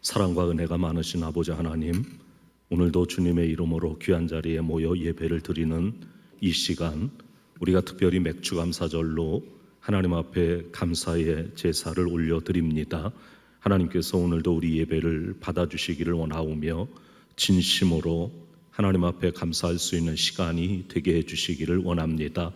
사랑과 은혜가 많으신 아버지 하나님, 오늘도 주님의 이름으로 귀한 자리에 모여 예배를 드리는 이 시간, 우리가 특별히 맥주감사절로 하나님 앞에 감사의 제사를 올려드립니다. 하나님께서 오늘도 우리 예배를 받아주시기를 원하오며 진심으로 하나님 앞에 감사할 수 있는 시간이 되게 해주시기를 원합니다.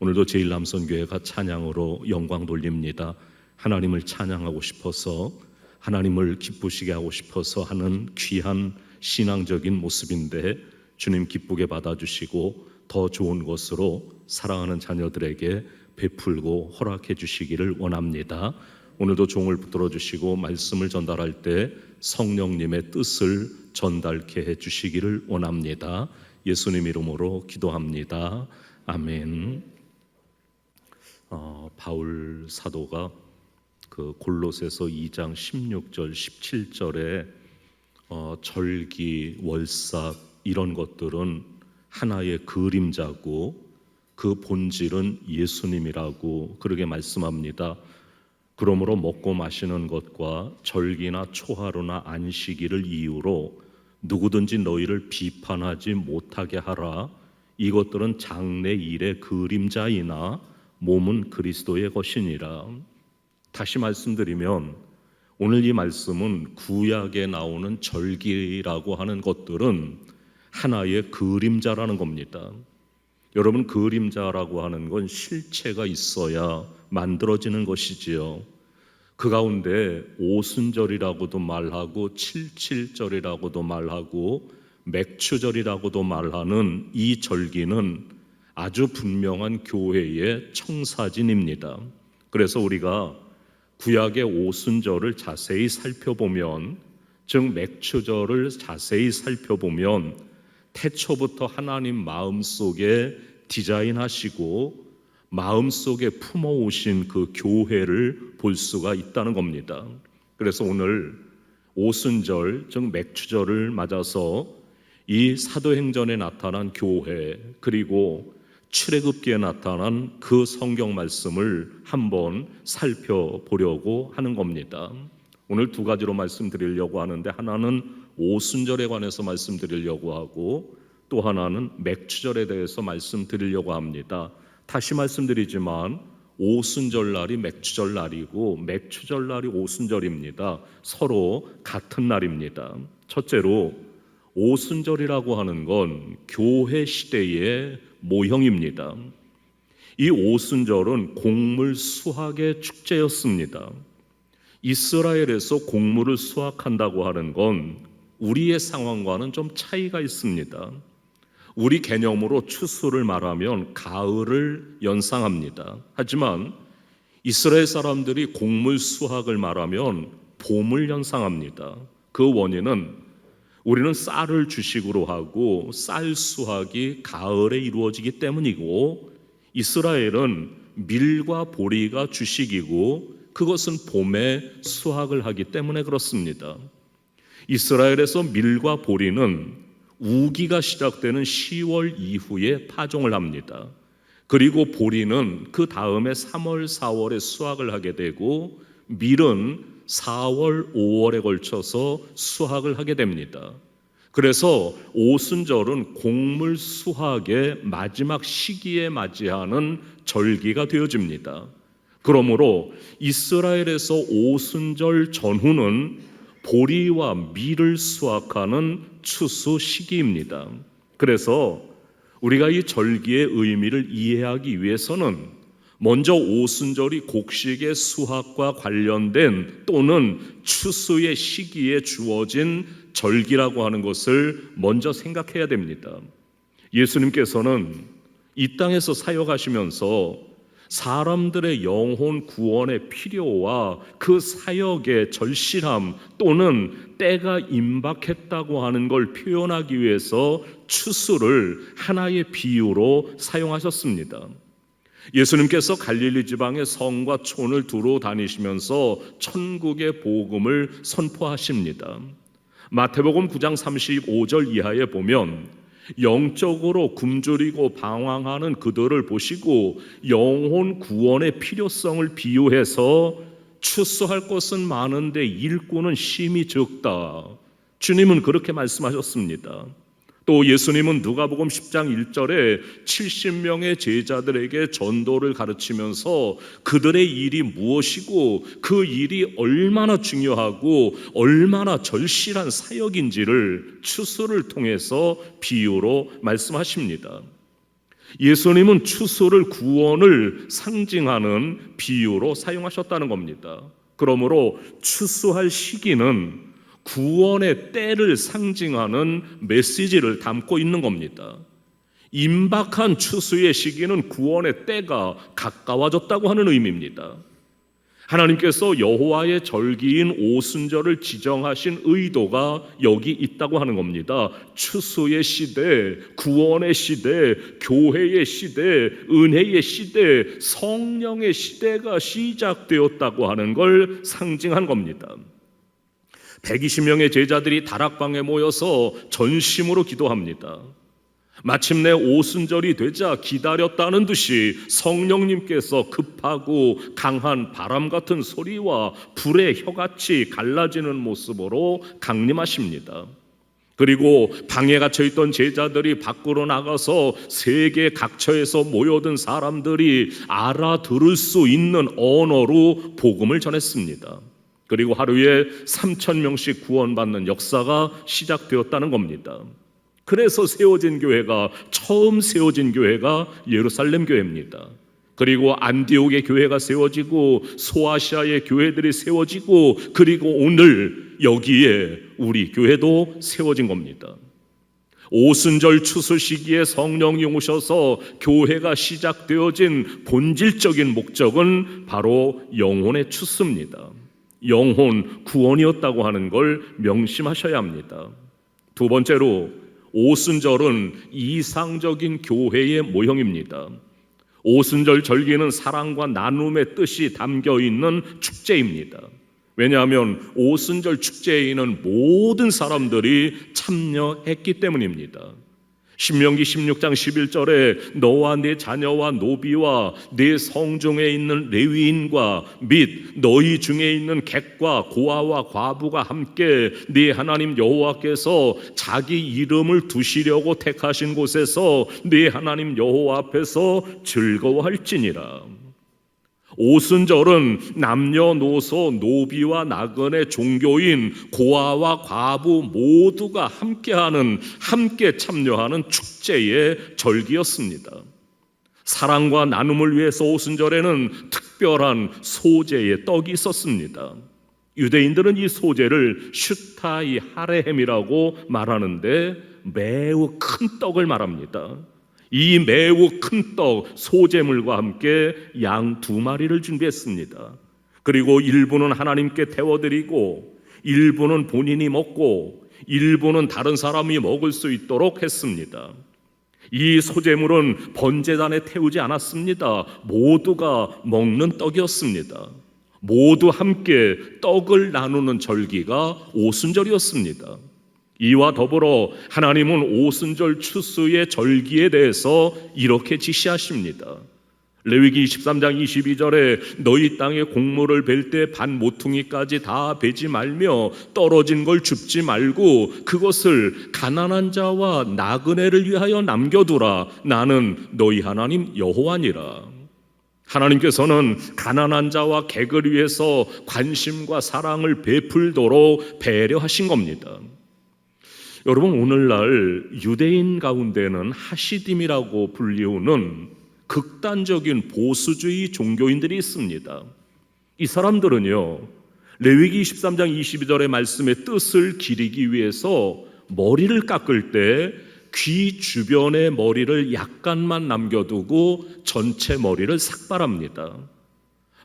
오늘도 제일남선교회가 찬양으로 영광 돌립니다. 하나님을 찬양하고 싶어서, 하나님을 기쁘시게 하고 싶어서 하는 귀한 신앙적인 모습인데, 주님 기쁘게 받아주시고 더 좋은 것으로 사랑하는 자녀들에게 베풀고 허락해 주시기를 원합니다. 오늘도 종을 붙들어 주시고 말씀을 전달할 때 성령님의 뜻을 전달케 해 주시기를 원합니다. 예수님 이름으로 기도합니다. 아멘. 바울 사도가 골로새서 2장 16절 17절에 절기, 월삭 이런 것들은 하나의 그림자고 그 본질은 예수님이라고 그렇게 말씀합니다. 그러므로 먹고 마시는 것과 절기나 초하루나 안식일을 이유로 누구든지 너희를 비판하지 못하게 하라. 이것들은 장래 일의 그림자이나 몸은 그리스도의 것이니라. 다시 말씀드리면 오늘 이 말씀은 구약에 나오는 절기라고 하는 것들은 하나의 그림자라는 겁니다. 여러분, 그림자라고 하는 건 실체가 있어야 만들어지는 것이지요. 그 가운데 오순절이라고도 말하고 77절이라고도 말하고 맥추절이라고도 말하는 이 절기는 아주 분명한 교회의 청사진입니다. 그래서 우리가 구약의 오순절을 자세히 살펴보면, 즉 맥추절을 자세히 살펴보면 태초부터 하나님 마음속에 디자인하시고 마음속에 품어오신 그 교회를 볼 수가 있다는 겁니다. 그래서 오늘 오순절, 즉 맥추절을 맞아서 이 사도행전에 나타난 교회, 그리고 출애굽기에 나타난 그 성경 말씀을 한번 살펴보려고 하는 겁니다. 오늘 두 가지로 말씀드리려고 하는데, 하나는 오순절에 관해서 말씀드리려고 하고 또 하나는 맥추절에 대해서 말씀드리려고 합니다. 다시 말씀드리지만 오순절 날이 맥추절 날이고 맥추절 날이 오순절입니다. 서로 같은 날입니다. 첫째로, 오순절이라고 하는 건 교회 시대의 모형입니다. 이 오순절은 곡물 수확의 축제였습니다. 이스라엘에서 곡물을 수확한다고 하는 건 우리의 상황과는 좀 차이가 있습니다. 우리 개념으로 추수를 말하면 가을을 연상합니다. 하지만 이스라엘 사람들이 곡물 수확을 말하면 봄을 연상합니다. 그 원인은 우리는 쌀을 주식으로 하고 쌀 수확이 가을에 이루어지기 때문이고, 이스라엘은 밀과 보리가 주식이고 그것은 봄에 수확을 하기 때문에 그렇습니다. 이스라엘에서 밀과 보리는 우기가 시작되는 10월 이후에 파종을 합니다. 그리고 보리는 그 다음에 3월, 4월에 수확을 하게 되고, 밀은 4월, 5월에 걸쳐서 수확을 하게 됩니다. 그래서 오순절은 곡물 수확의 마지막 시기에 맞이하는 절기가 되어집니다. 그러므로 이스라엘에서 오순절 전후는 보리와 밀을 수확하는 추수 시기입니다. 그래서 우리가 이 절기의 의미를 이해하기 위해서는 먼저 오순절이 곡식의 수확과 관련된 또는 추수의 시기에 주어진 절기라고 하는 것을 먼저 생각해야 됩니다. 예수님께서는 이 땅에서 사역하시면서 사람들의 영혼 구원의 필요와 그 사역의 절실함 또는 때가 임박했다고 하는 걸 표현하기 위해서 추수를 하나의 비유로 사용하셨습니다. 예수님께서 갈릴리 지방의 성과 촌을 두루 다니시면서 천국의 복음을 선포하십니다. 마태복음 9장 35절 이하에 보면 영적으로 굶주리고 방황하는 그들을 보시고 영혼 구원의 필요성을 비유해서 추수할 것은 많은데 일꾼은 심히 적다. 주님은 그렇게 말씀하셨습니다. 또 예수님은 누가복음 10장 1절에 70명의 제자들에게 전도를 가르치면서 그들의 일이 무엇이고 그 일이 얼마나 중요하고 얼마나 절실한 사역인지를 추수를 통해서 비유로 말씀하십니다. 예수님은 추수를 구원을 상징하는 비유로 사용하셨다는 겁니다. 그러므로 추수할 시기는 구원의 때를 상징하는 메시지를 담고 있는 겁니다. 임박한 추수의 시기는 구원의 때가 가까워졌다고 하는 의미입니다. 하나님께서 여호와의 절기인 오순절을 지정하신 의도가 여기 있다고 하는 겁니다. 추수의 시대, 구원의 시대, 교회의 시대, 은혜의 시대, 성령의 시대가 시작되었다고 하는 걸 상징한 겁니다. 120명의 제자들이 다락방에 모여서 전심으로 기도합니다. 마침내 오순절이 되자 기다렸다는 듯이 성령님께서 급하고 강한 바람 같은 소리와 불의 혀같이 갈라지는 모습으로 강림하십니다. 그리고 방에 갇혀있던 제자들이 밖으로 나가서 세계 각처에서 모여든 사람들이 알아들을 수 있는 언어로 복음을 전했습니다. 그리고 하루에 3,000명씩 구원받는 역사가 시작되었다는 겁니다. 그래서 처음 세워진 교회가 예루살렘 교회입니다. 그리고 안디옥의 교회가 세워지고 소아시아의 교회들이 세워지고 그리고 오늘 여기에 우리 교회도 세워진 겁니다. 오순절 추수 시기에 성령이 오셔서 교회가 시작되어진 본질적인 목적은 바로 영혼의 추수입니다. 영혼 구원이었다고 하는 걸 명심하셔야 합니다. 두 번째로 오순절은 이상적인 교회의 모형입니다. 오순절 절기는 사랑과 나눔의 뜻이 담겨있는 축제입니다. 왜냐하면 오순절 축제에는 모든 사람들이 참여했기 때문입니다. 신명기 16장 11절에 너와 네 자녀와 노비와 네 성중에 있는 레위인과 및 너희 중에 있는 객과 고아와 과부가 함께 네 하나님 여호와께서 자기 이름을 두시려고 택하신 곳에서 네 하나님 여호와 앞에서 즐거워할지니라. 오순절은 남녀노소 노비와 나그네 종교인 고아와 과부 모두가 함께 참여하는 축제의 절기였습니다. 사랑과 나눔을 위해서 오순절에는 특별한 소재의 떡이 있었습니다. 유대인들은 이 소재를 슈타이 하레헴이라고 말하는데 매우 큰 떡을 말합니다. 이 매우 큰 떡 소재물과 함께 양 2마리를 준비했습니다. 그리고 일부는 하나님께 태워드리고 일부는 본인이 먹고 일부는 다른 사람이 먹을 수 있도록 했습니다. 이 소재물은 번제단에 태우지 않았습니다. 모두가 먹는 떡이었습니다. 모두 함께 떡을 나누는 절기가 오순절이었습니다. 이와 더불어 하나님은 오순절 추수의 절기에 대해서 이렇게 지시하십니다. 레위기 23장 22절에 너희 땅에 곡물을 벨 때 반 모퉁이까지 다 베지 말며 떨어진 걸 줍지 말고 그것을 가난한 자와 나그네를 위하여 남겨두라. 나는 너희 하나님 여호와니라. 하나님께서는 가난한 자와 객을 위해서 관심과 사랑을 베풀도록 배려하신 겁니다. 여러분, 오늘날 유대인 가운데는 하시딤이라고 불리우는 극단적인 보수주의 종교인들이 있습니다. 이 사람들은요, 레위기 23장 22절의 말씀의 뜻을 기리기 위해서 머리를 깎을 때 귀 주변의 머리를 약간만 남겨두고 전체 머리를 삭발합니다.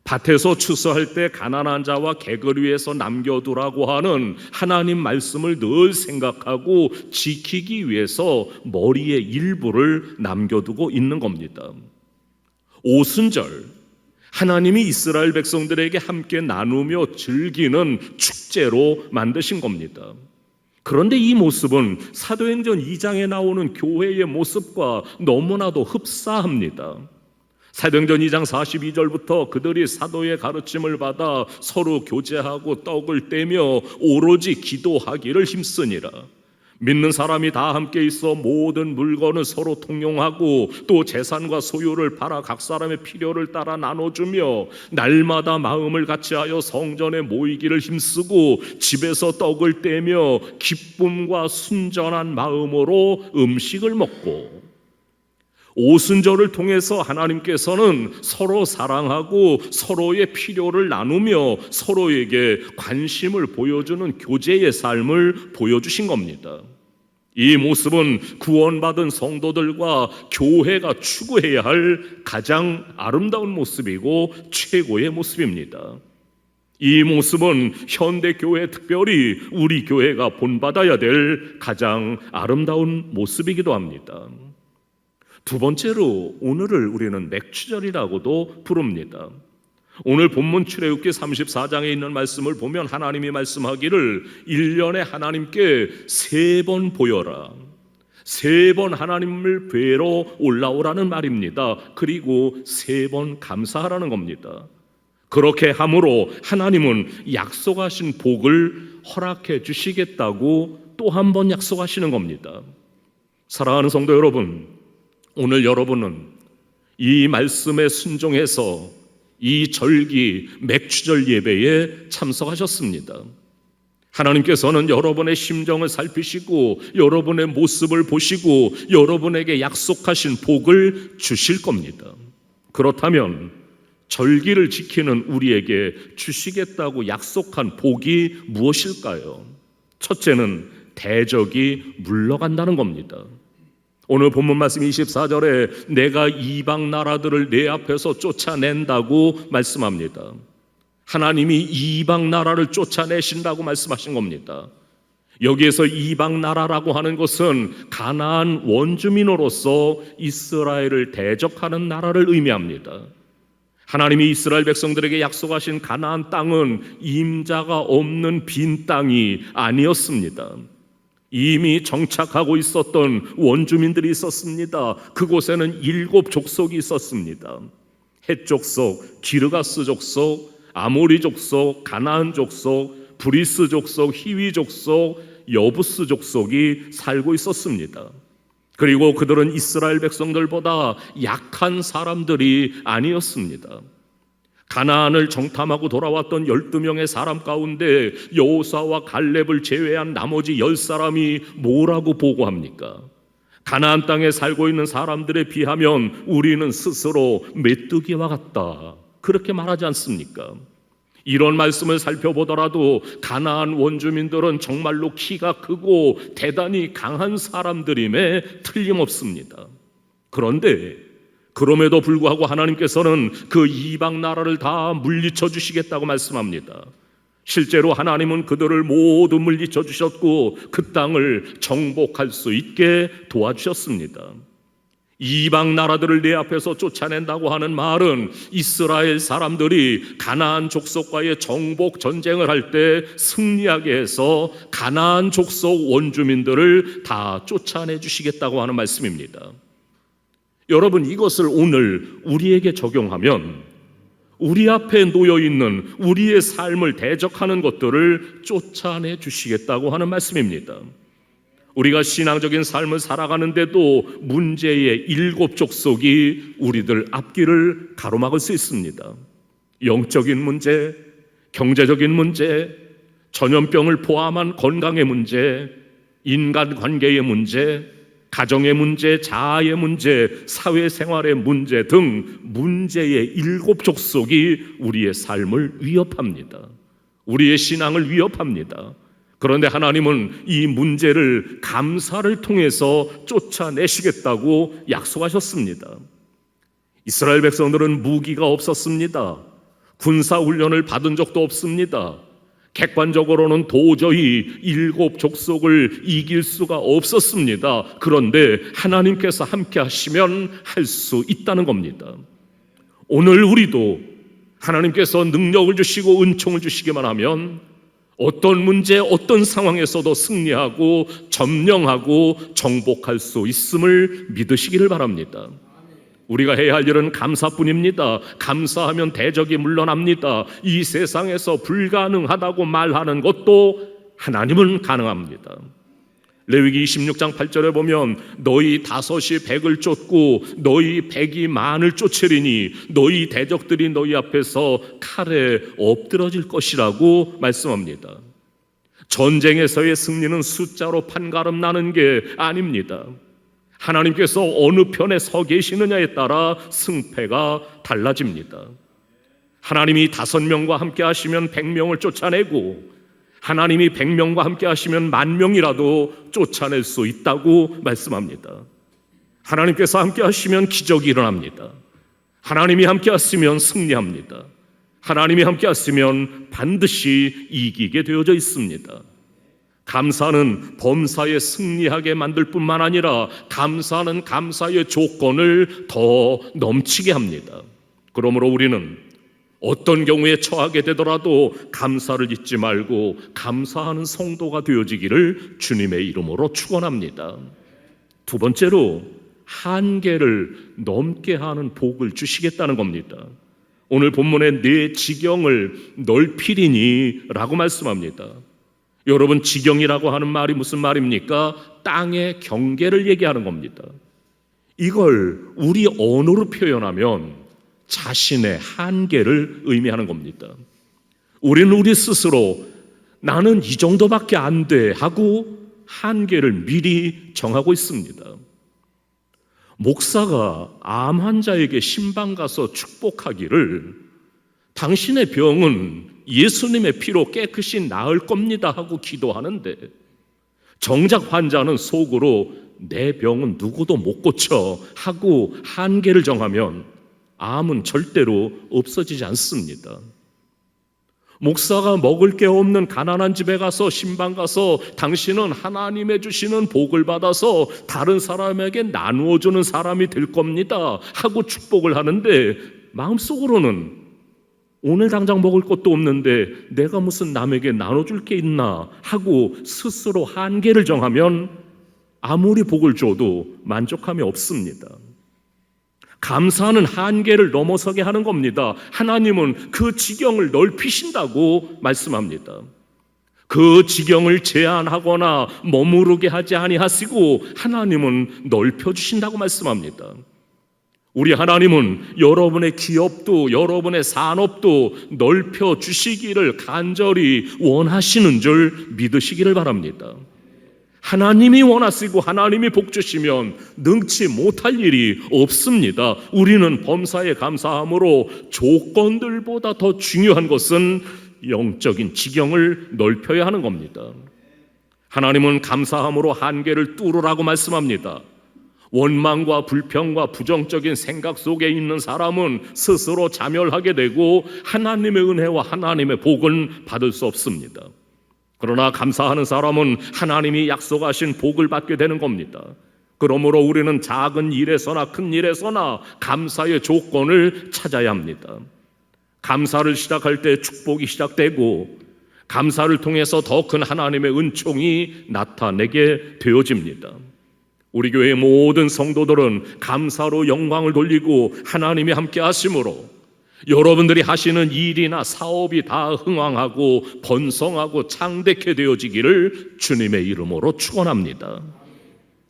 밭에서 추수할 때 가난한 자와 객을 위해서 남겨두라고 하는 하나님 말씀을 늘 생각하고 지키기 위해서 머리의 일부를 남겨두고 있는 겁니다. 오순절, 하나님이 이스라엘 백성들에게 함께 나누며 즐기는 축제로 만드신 겁니다. 그런데 이 모습은 사도행전 2장에 나오는 교회의 모습과 너무나도 흡사합니다. 사도행전 2장 42절부터 그들이 사도의 가르침을 받아 서로 교제하고 떡을 떼며 오로지 기도하기를 힘쓰니라. 믿는 사람이 다 함께 있어 모든 물건을 서로 통용하고 또 재산과 소유를 팔아 각 사람의 필요를 따라 나눠주며 날마다 마음을 같이하여 성전에 모이기를 힘쓰고 집에서 떡을 떼며 기쁨과 순전한 마음으로 음식을 먹고, 오순절을 통해서 하나님께서는 서로 사랑하고 서로의 필요를 나누며 서로에게 관심을 보여주는 교제의 삶을 보여주신 겁니다. 이 모습은 구원받은 성도들과 교회가 추구해야 할 가장 아름다운 모습이고 최고의 모습입니다. 이 모습은 현대교회, 특별히 우리 교회가 본받아야 될 가장 아름다운 모습이기도 합니다. 두 번째로 오늘을 우리는 맥추절이라고도 부릅니다. 오늘 본문 출애굽기 34장에 있는 말씀을 보면 하나님이 말씀하기를 1년에 하나님께 3번 보여라, 3번 하나님을 뵈러 올라오라는 말입니다. 그리고 3번 감사하라는 겁니다. 그렇게 함으로 하나님은 약속하신 복을 허락해 주시겠다고 또 한 번 약속하시는 겁니다. 사랑하는 성도 여러분, 오늘 여러분은 이 말씀에 순종해서 이 절기 맥추절 예배에 참석하셨습니다. 하나님께서는 여러분의 심정을 살피시고 여러분의 모습을 보시고 여러분에게 약속하신 복을 주실 겁니다. 그렇다면 절기를 지키는 우리에게 주시겠다고 약속한 복이 무엇일까요? 첫째는 대적이 물러간다는 겁니다. 오늘 본문 말씀 24절에 내가 이방 나라들을 내 앞에서 쫓아낸다고 말씀합니다. 하나님이 이방 나라를 쫓아내신다고 말씀하신 겁니다. 여기에서 이방 나라라고 하는 것은 가나안 원주민으로서 이스라엘을 대적하는 나라를 의미합니다. 하나님이 이스라엘 백성들에게 약속하신 가나안 땅은 임자가 없는 빈 땅이 아니었습니다. 이미 정착하고 있었던 원주민들이 있었습니다. 그곳에는 7 족속이 있었습니다. 헷 족속, 기르가스 족속, 아모리 족속, 가나안 족속, 브리스 족속, 히위 족속, 여부스 족속이 살고 있었습니다. 그리고 그들은 이스라엘 백성들보다 약한 사람들이 아니었습니다. 가나안을 정탐하고 돌아왔던 12명의 사람 가운데 여호수아와 갈렙을 제외한 나머지 10사람이 뭐라고 보고합니까? 가나안 땅에 살고 있는 사람들에 비하면 우리는 스스로 메뚜기와 같다, 그렇게 말하지 않습니까? 이런 말씀을 살펴보더라도 가나안 원주민들은 정말로 키가 크고 대단히 강한 사람들임에 틀림없습니다. 그런데 그럼에도 불구하고 하나님께서는 그 이방 나라를 다 물리쳐 주시겠다고 말씀합니다. 실제로 하나님은 그들을 모두 물리쳐 주셨고 그 땅을 정복할 수 있게 도와주셨습니다. 이방 나라들을 내 앞에서 쫓아낸다고 하는 말은 이스라엘 사람들이 가나안 족속과의 정복 전쟁을 할 때 승리하게 해서 가나안 족속 원주민들을 다 쫓아내 주시겠다고 하는 말씀입니다. 여러분, 이것을 오늘 우리에게 적용하면 우리 앞에 놓여있는 우리의 삶을 대적하는 것들을 쫓아내 주시겠다고 하는 말씀입니다. 우리가 신앙적인 삶을 살아가는데도 문제의 7 족속이 우리들 앞길을 가로막을 수 있습니다. 영적인 문제, 경제적인 문제, 전염병을 포함한 건강의 문제, 인간관계의 문제, 가정의 문제, 자아의 문제, 사회생활의 문제 등 문제의 7 족속이 우리의 삶을 위협합니다. 우리의 신앙을 위협합니다. 그런데 하나님은 이 문제를 감사를 통해서 쫓아내시겠다고 약속하셨습니다. 이스라엘 백성들은 무기가 없었습니다. 군사훈련을 받은 적도 없습니다. 객관적으로는 도저히 7 족속을 이길 수가 없었습니다. 그런데 하나님께서 함께 하시면 할 수 있다는 겁니다. 오늘 우리도 하나님께서 능력을 주시고 은총을 주시기만 하면 어떤 문제, 어떤 상황에서도 승리하고 점령하고 정복할 수 있음을 믿으시기를 바랍니다. 우리가 해야 할 일은 감사뿐입니다. 감사하면 대적이 물러납니다. 이 세상에서 불가능하다고 말하는 것도 하나님은 가능합니다. 레위기 26장 8절에 보면 너희 5이 100을 쫓고 너희 100이 만을 쫓으리니 너희 대적들이 너희 앞에서 칼에 엎드러질 것이라고 말씀합니다. 전쟁에서의 승리는 숫자로 판가름 나는 게 아닙니다. 하나님께서 어느 편에 서 계시느냐에 따라 승패가 달라집니다. 하나님이 5명과 함께 하시면 100명을 쫓아내고 하나님이 100명과 함께 하시면 10,000명이라도 쫓아낼 수 있다고 말씀합니다. 하나님께서 함께 하시면 기적이 일어납니다. 하나님이 함께 하시면 승리합니다. 하나님이 함께 하시면 반드시 이기게 되어져 있습니다. 감사는 범사에 승리하게 만들 뿐만 아니라 감사는 감사의 조건을 더 넘치게 합니다. 그러므로 우리는 어떤 경우에 처하게 되더라도 감사를 잊지 말고 감사하는 성도가 되어지기를 주님의 이름으로 축원합니다. 두 번째로 한계를 넘게 하는 복을 주시겠다는 겁니다. 오늘 본문에 내 지경을 넓히리니 라고 말씀합니다. 여러분, 지경이라고 하는 말이 무슨 말입니까? 땅의 경계를 얘기하는 겁니다. 이걸 우리 언어로 표현하면 자신의 한계를 의미하는 겁니다. 우리는 우리 스스로 나는 이 정도밖에 안 돼 하고 한계를 미리 정하고 있습니다. 목사가 암 환자에게 신방 가서 축복하기를 당신의 병은 예수님의 피로 깨끗이 나을 겁니다 하고 기도하는데 정작 환자는 속으로 내 병은 누구도 못 고쳐 하고 한계를 정하면 암은 절대로 없어지지 않습니다. 목사가 먹을 게 없는 가난한 집에 가서 신방 가서 당신은 하나님의 주시는 복을 받아서 다른 사람에게 나누어주는 사람이 될 겁니다 하고 축복을 하는데 마음속으로는 오늘 당장 먹을 것도 없는데 내가 무슨 남에게 나눠줄 게 있나 하고 스스로 한계를 정하면 아무리 복을 줘도 만족함이 없습니다. 감사는 한계를 넘어서게 하는 겁니다. 하나님은 그 지경을 넓히신다고 말씀합니다. 그 지경을 제한하거나 머무르게 하지 아니하시고 하나님은 넓혀주신다고 말씀합니다. 우리 하나님은 여러분의 기업도 여러분의 산업도 넓혀주시기를 간절히 원하시는 줄 믿으시기를 바랍니다. 하나님이 원하시고 하나님이 복 주시면 능치 못할 일이 없습니다. 우리는 범사에 감사함으로 조건들보다 더 중요한 것은 영적인 지경을 넓혀야 하는 겁니다. 하나님은 감사함으로 한계를 뚫으라고 말씀합니다. 원망과 불평과 부정적인 생각 속에 있는 사람은 스스로 자멸하게 되고 하나님의 은혜와 하나님의 복은 받을 수 없습니다. 그러나 감사하는 사람은 하나님이 약속하신 복을 받게 되는 겁니다. 그러므로 우리는 작은 일에서나 큰 일에서나 감사의 조건을 찾아야 합니다. 감사를 시작할 때 축복이 시작되고 감사를 통해서 더 큰 하나님의 은총이 나타내게 되어집니다. 우리 교회의 모든 성도들은 감사로 영광을 돌리고 하나님이 함께 하심으로 여러분들이 하시는 일이나 사업이 다 흥왕하고 번성하고 창대케 되어지기를 주님의 이름으로 축원합니다.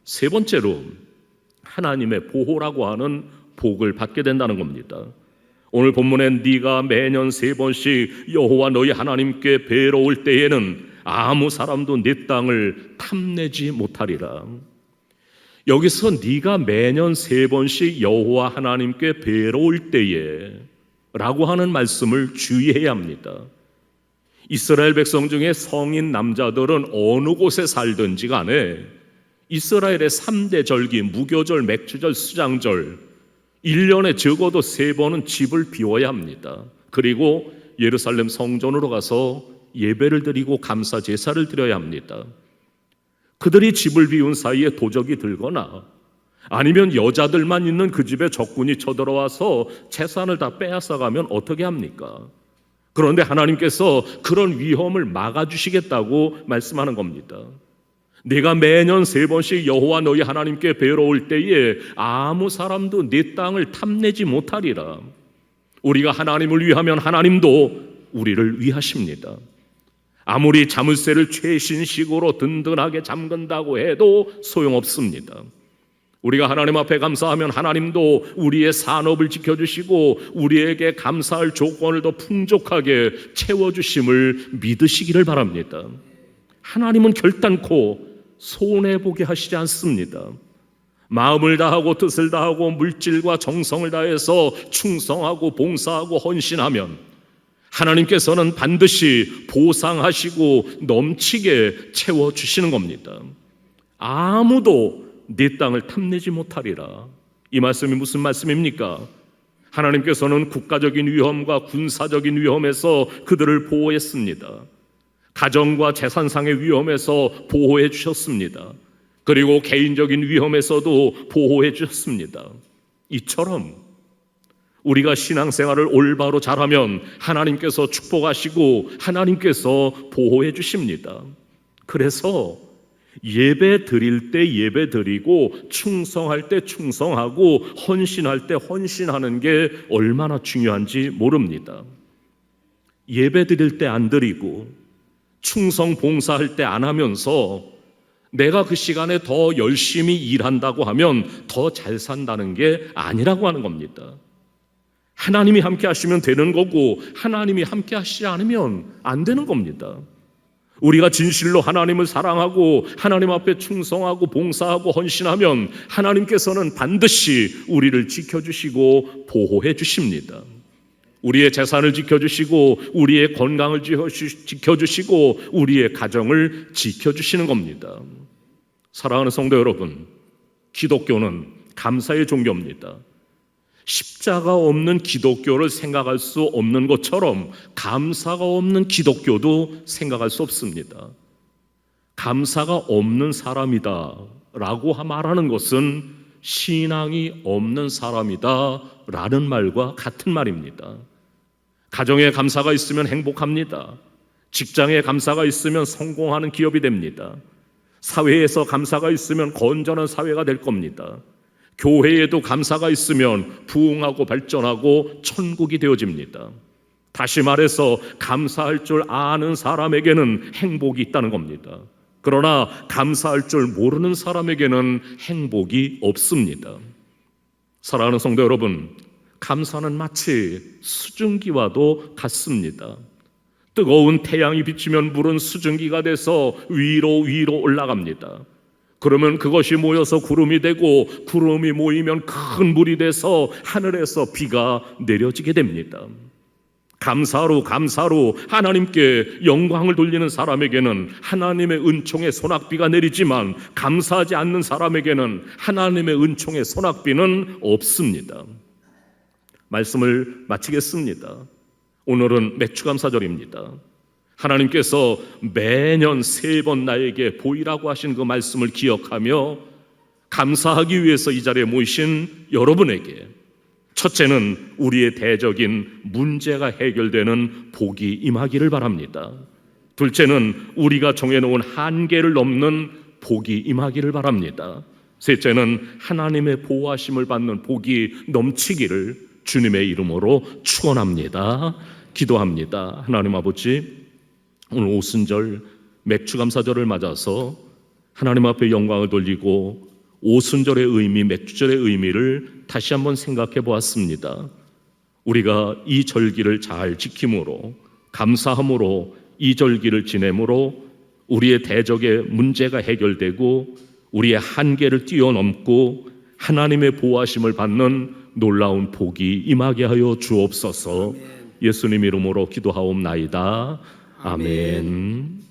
세 번째로 하나님의 보호라고 하는 복을 받게 된다는 겁니다. 오늘 본문엔 네가 매년 3번씩 여호와 너희 하나님께 뵈러 올 때에는 아무 사람도 네 땅을 탐내지 못하리라. 여기서 네가 매년 3번씩 여호와 하나님께 뵈러 올 때에 라고 하는 말씀을 주의해야 합니다. 이스라엘 백성 중에 성인 남자들은 어느 곳에 살든지 간에 이스라엘의 3대 절기, 무교절, 맥주절, 수장절 1년에 적어도 3번은 집을 비워야 합니다. 그리고 예루살렘 성전으로 가서 예배를 드리고 감사 제사를 드려야 합니다. 그들이 집을 비운 사이에 도적이 들거나 아니면 여자들만 있는 그 집에 적군이 쳐들어와서 재산을 다 빼앗아가면 어떻게 합니까? 그런데 하나님께서 그런 위험을 막아주시겠다고 말씀하는 겁니다. 네가 매년 3번씩 여호와 너희 하나님께 뵈러 올 때에 아무 사람도 네 땅을 탐내지 못하리라. 우리가 하나님을 위하면 하나님도 우리를 위하십니다. 아무리 자물쇠를 최신식으로 든든하게 잠근다고 해도 소용없습니다. 우리가 하나님 앞에 감사하면 하나님도 우리의 산업을 지켜주시고 우리에게 감사할 조건을 더 풍족하게 채워주심을 믿으시기를 바랍니다. 하나님은 결단코 손해보게 하시지 않습니다. 마음을 다하고 뜻을 다하고 물질과 정성을 다해서 충성하고 봉사하고 헌신하면 하나님께서는 반드시 보상하시고 넘치게 채워주시는 겁니다. 아무도 네 땅을 탐내지 못하리라. 이 말씀이 무슨 말씀입니까? 하나님께서는 국가적인 위험과 군사적인 위험에서 그들을 보호했습니다. 가정과 재산상의 위험에서 보호해 주셨습니다. 그리고 개인적인 위험에서도 보호해 주셨습니다. 이처럼 우리가 신앙생활을 올바로 잘하면 하나님께서 축복하시고 하나님께서 보호해 주십니다. 그래서 예배 드릴 때 예배 드리고 충성할 때 충성하고 헌신할 때 헌신하는 게 얼마나 중요한지 모릅니다. 예배 드릴 때 안 드리고 충성 봉사할 때 안 하면서 내가 그 시간에 더 열심히 일한다고 하면 더 잘 산다는 게 아니라고 하는 겁니다. 하나님이 함께 하시면 되는 거고 하나님이 함께 하시지 않으면 안 되는 겁니다. 우리가 진실로 하나님을 사랑하고 하나님 앞에 충성하고 봉사하고 헌신하면 하나님께서는 반드시 우리를 지켜주시고 보호해 주십니다. 우리의 재산을 지켜주시고 우리의 건강을 지켜주시고 우리의 가정을 지켜주시는 겁니다. 사랑하는 성도 여러분, 기독교는 감사의 종교입니다. 십자가 없는 기독교를 생각할 수 없는 것처럼 감사가 없는 기독교도 생각할 수 없습니다. 감사가 없는 사람이다 라고 말하는 것은 신앙이 없는 사람이다 라는 말과 같은 말입니다. 가정에 감사가 있으면 행복합니다. 직장에 감사가 있으면 성공하는 기업이 됩니다. 사회에서 감사가 있으면 건전한 사회가 될 겁니다. 교회에도 감사가 있으면 부흥하고 발전하고 천국이 되어집니다. 다시 말해서 감사할 줄 아는 사람에게는 행복이 있다는 겁니다. 그러나 감사할 줄 모르는 사람에게는 행복이 없습니다. 사랑하는 성도 여러분, 감사는 마치 수증기와도 같습니다. 뜨거운 태양이 비치면 물은 수증기가 돼서 위로 올라갑니다. 그러면 그것이 모여서 구름이 되고 구름이 모이면 큰 물이 돼서 하늘에서 비가 내려지게 됩니다. 감사로 하나님께 영광을 돌리는 사람에게는 하나님의 은총의 소낙비가 내리지만 감사하지 않는 사람에게는 하나님의 은총의 소낙비는 없습니다. 말씀을 마치겠습니다. 오늘은 맥주감사절입니다. 하나님께서 매년 3번 나에게 보이라고 하신 그 말씀을 기억하며 감사하기 위해서 이 자리에 모이신 여러분에게 첫째는 우리의 대적인 문제가 해결되는 복이 임하기를 바랍니다. 둘째는 우리가 정해놓은 한계를 넘는 복이 임하기를 바랍니다. 셋째는 하나님의 보호하심을 받는 복이 넘치기를 주님의 이름으로 축원합니다. 기도합니다. 하나님 아버지, 오늘 오순절 맥주감사절을 맞아서 하나님 앞에 영광을 돌리고 오순절의 의미, 맥주절의 의미를 다시 한번 생각해 보았습니다. 우리가 이 절기를 잘 지킴으로, 감사함으로 이 절기를 지내므로 우리의 대적의 문제가 해결되고 우리의 한계를 뛰어넘고 하나님의 보호하심을 받는 놀라운 복이 임하게 하여 주옵소서. 예수님 이름으로 기도하옵나이다. 아멘.